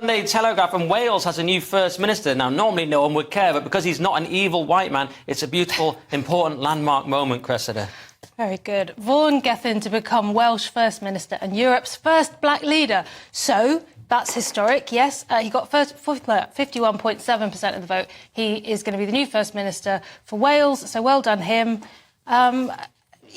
Sunday Telegraph, and Wales has a new First Minister. Now, normally no one would care, but because he's not an evil white man, it's a beautiful, important landmark moment, Cressida. Very good. Vaughan Gething to become Welsh First Minister and Europe's first black leader. So, that's historic, yes. He got 51.7% of the vote. He is going to be the new First Minister for Wales, so well done him.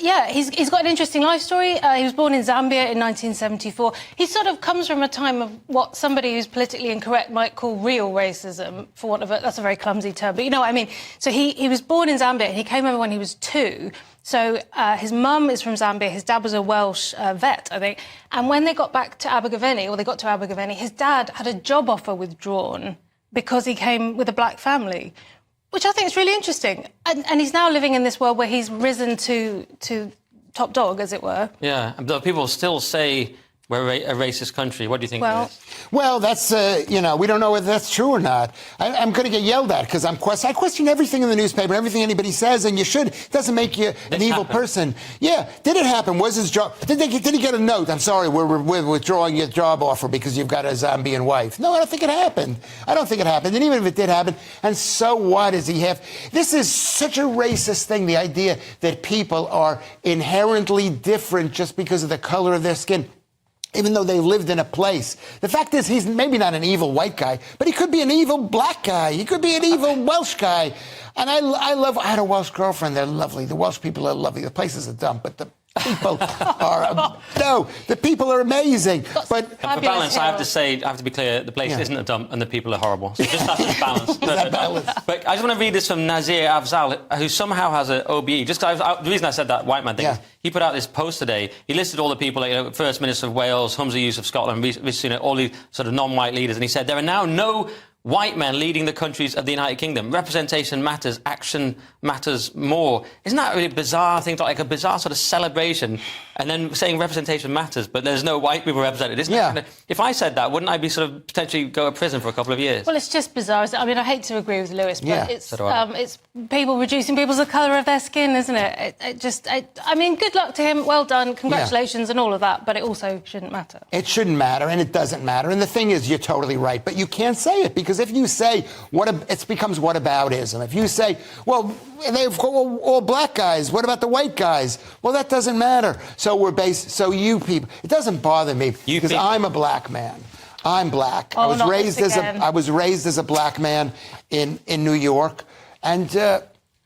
Yeah, he's got an interesting life story. He was born in Zambia in 1974. He sort of comes from a time of what somebody who's politically incorrect might call real racism, for want of a... That's a very clumsy term, but you know what I mean. So he was born in Zambia and he came over when he was 2. So his mum is from Zambia, his dad was a Welsh vet, I think. And when they got back to Abergavenny, or they got to Abergavenny, his dad had a job offer withdrawn because he came with a black family, which I think is really interesting. And he's now living in this world where he's risen to top dog, as it were. Yeah, but people still say we're a racist country. What do you think of this? Well, that's, you know, we don't know whether that's true or not. I'm going to get yelled at because I question everything in the newspaper, everything anybody says, and you should. It doesn't make you an evil person. Yeah, did it happen? Was his job... Did he get a note? I'm sorry, we're withdrawing your job offer because you've got a Zambian wife. No, I don't think it happened. I don't think it happened. And even if it did happen, and so what does he have? This is such a racist thing, the idea that people are inherently different just because of the color of their skin, even though they lived in a place. The fact is, he's maybe not an evil white guy, but he could be an evil black guy. He could be an evil Welsh guy. And I had a Welsh girlfriend. They're lovely. The Welsh people are lovely. The place is a dump, but the people are... no, the people are amazing. But for balance, I have to be clear, the place isn't a dump and the people are horrible. So just that's just balance. But I just want to read this from Nazir Afzal, who somehow has an OBE. Just the reason I said that white man thing is he put out this post today. He listed all the people, like, you know, First Minister of Wales, Humza Yousaf of Scotland, all these sort of non-white leaders, and he said there are now no white men leading the countries of the United Kingdom. Representation matters, action matters more. Isn't that a really bizarre thing, like a bizarre sort of celebration, and then saying representation matters, but there's no white people represented? Isn't that, if I said that, wouldn't I be sort of potentially go to prison for a couple of years? Well, it's just bizarre. I mean, I hate to agree with Lewis, but it's people reducing people to the colour of their skin, isn't it? I mean, good luck to him, well done, congratulations and all of that, but it also shouldn't matter. It shouldn't matter, and it doesn't matter. And the thing is, you're totally right, but you can't say it, because if you say it becomes whataboutism. If you say, well, they've got all black guys, what about the white guys? Well, that doesn't matter. So you people, it doesn't bother me because I'm a black man. I'm black. I was raised as a black man in New York, and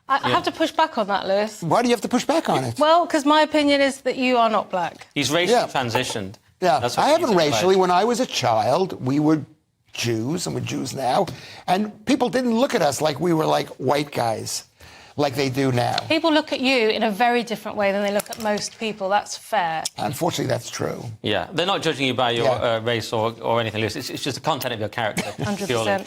I have to push back on that, Lewis. Why do you have to push back on it? Well, because my opinion is that you are not black. He's racially transitioned. Yeah, I haven't racially. When I was a child, we were Jews, and we're Jews now, and people didn't look at us like we were like white guys, like they do now. People look at you in a very different way than they look at most people. That's fair. Unfortunately, that's true. Yeah, they're not judging you by your race or anything. It's just the content of your character. 100%.